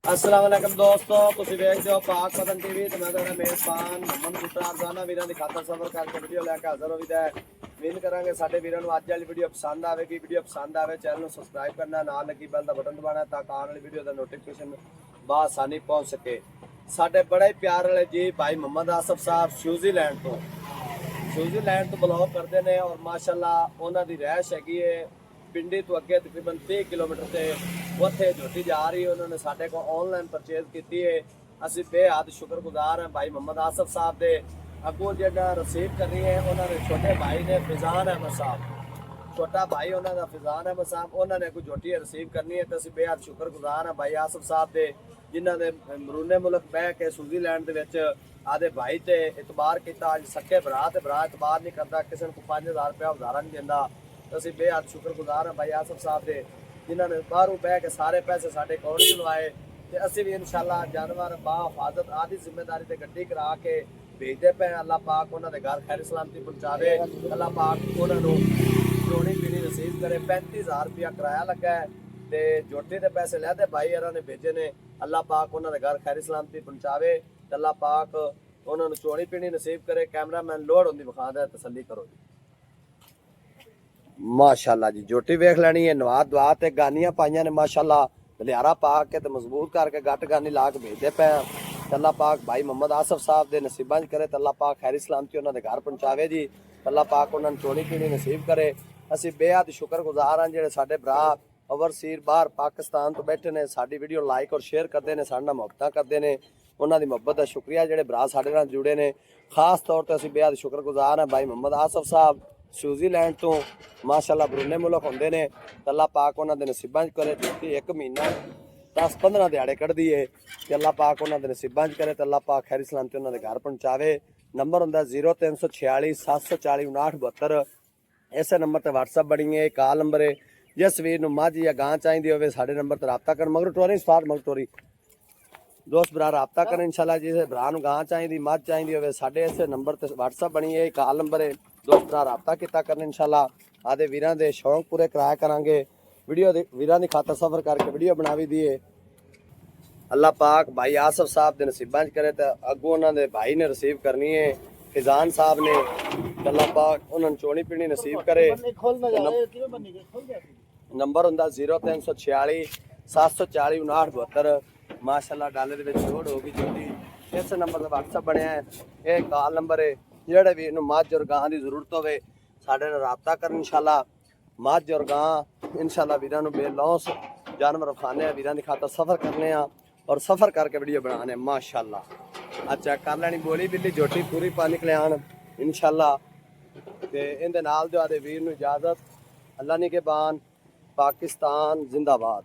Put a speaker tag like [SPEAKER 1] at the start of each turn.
[SPEAKER 1] अस्सलाम वालेकुम दोस्तों, तुसीं देखदे हो पाक पतन टीवी ते मैं तुहाडा मेज़बान मोहम्मद मुख्तार राना वीरां दी खातर सफर करके वीडियो लैके हाज़र होईदा है। उम्मीद करांगे साडे वीरां नूं अज वाली वीडियो पसंद आवेगी। वीडियो पसंद आवे चैनल नूं सबसक्राइब करना, नाल लगी बैल दा बटन दबाना ताकि आने वाली वीडियो दा नोटिफिकेशन बासानी पहुंच सके। साडे बड़े प्यार वाले जी भाई मोहम्मद आसफ साहब स्विट्जरलैंड तो ब्लॉग करते हैं और माशाअल्लाह उन्हां दी रहाइश हैगी है पिंडी तो अगे तकरीबन 30 किलोमीटर से उत्थे झोटी जा रही है। उन्होंने साढ़े को ऑनलाइन परचेज की है। असी बेहद शुक्रगुजार हैं भाई मोहम्मद आसफ साहब के। अगों जगह रिसीव करनी है उन्होंने छोटे भाई ने फिजान अहमद साहब, छोटा भाई उन्होंने फिजान अहमद साहब, उन्होंने कोई झोटी रिसीव करनी है। तो असी बेहद शुक्रगुजार हैं भाई आसफ साहब के, जिन्होंने मरूने मुल्क बह के स्विट्जरलैंड के आदे भाई ते इतबार किया। अज सके भरा तो भरा इतबार नहीं करता, किसी को 5000 रुपया उधारा नहीं देता। तो असी बेहद शुक्रगुजार हैं भाई आसफ साहब के, जिन्होंने बाहरों बह के सारे पैसे साढ़े अकाउंट में लवाए। तो असी भी इंशाल्लाह जानवर बाहिफाजत आदि जिम्मेदारी से गड्डी करा के भेजते पे। अल्लाह पाक उन्होंने घर खैर सलामती पहुँचावे। अल्लाह पाक उन्होंने चोनी पीनी नसीब करे। 35,000 रुपया किराया लगा है तो झोटी के पैसे लैते भाई यार ने भेजे ने। अल्लाह पाक उन्होंने घर खैर सलामती पहुँचावे। अल्लाह पाक उन्होंने चोनी पीनी नसीब करे। कैमरामैन लोड होंगी विखा दे, तसली करो जी। माशाअल्लाह जी झोटी वेख लैनी है, नवा दवा ते गानियां पाइयां ने माशाअल्लाह, लिहारा पा के ते मजबूत करके गट गानी ला के भेजते पे। अल्लाह पाक भाई मोहम्मद आसफ साहब के नसीबां करे। अल्लाह पाक खैरी सलामती उन्होंने घर पहुँचावे जी। अल्लाह पाक उन्होंने चोनी पीनी नसीब करे। असी बेहद शुक्रगुजार हैं जेडे साडे भरा ओवरसीज बाहर पाकिस्तान तो बैठे ने, साडी वीडियो लाइक और शेयर करते हैं, साडे नाल मुहब्बत करते हैं। उन्होंने मुहब्बत का शुक्रिया जेडे भरा साडे नाल जुड़े ने। खास तौर पर असी बेहद शुक्रगुजार हैं भाई मोहम्मद आसफ साहब स्विट्जरलैंड तो माशाअल्लाह बरूने मुल्क होंदे ने। अल्लाह पाक उन्होंने नसीबां करे। क्योंकि एक महीना 10-15 दिहाड़े कढ़दी है कि अल्लाह पाक उन्होंने नसीबां करे। तो अल्लाह पाक खैरी सलामती उन्होंने घर पहुँचावे। नंबर होंदा 0346 740 5972। इस नंबर पर व्हाट्सअप बनी है, कॉल नंबर है। जिस वीर नूं मझ या गां चाहिए हो साडे नंबर पर रब्ता कर। मगर टोरी स्पार मगर टोरी दोस्त भरा रब्ता करें इंशाल्लाह। जिस भरा नूं गां चाहिए मझ चाहिए हो साडे इस नंबर पर व्हाट्सअप बनी है, कॉल नंबर है। दोस्त भरा रब्ता किया करन इंशाल्लाह। आदे वीरां दे शौक पूरे कराया करांगे। वीडियो वीरां दी खातर सफर करके वीडियो बना भी दिए। अल्लाह पाक भाई आसफ साहब के नसीबां करे। तो अगों उन्होंने भाई ने रिसीव करनी है फिजान साहब ने। अल्लाह पाक उन्होंने चोनी पीनी नसीब करे। नंबर होंदा 0346 740 5972। माशाअल्लाह डॉलर में लोड होगी झोटी। इस नंबर पर व्हाट्सअप बनया है, यह कॉल नंबर है। जेड़े भी मझ और गां की जरूरत हो साडे नाल रब्ता कर इंशाल्लाह। मझ और गां इंशाल्लाह वीरां नूं बेलौस जानवर खाने वीरां दी खातर सफर करने और सफर करके वीडियो बनाने माशाअल्लाह। अच्छा कर लैनी बोली बिल्ली झोटी पूरी पा निकले आन इंशाल्लाह। ते इहदे नाल दे वीर नूं इजाजत। अल्लाह निगहबान। पाकिस्तान जिंदाबाद।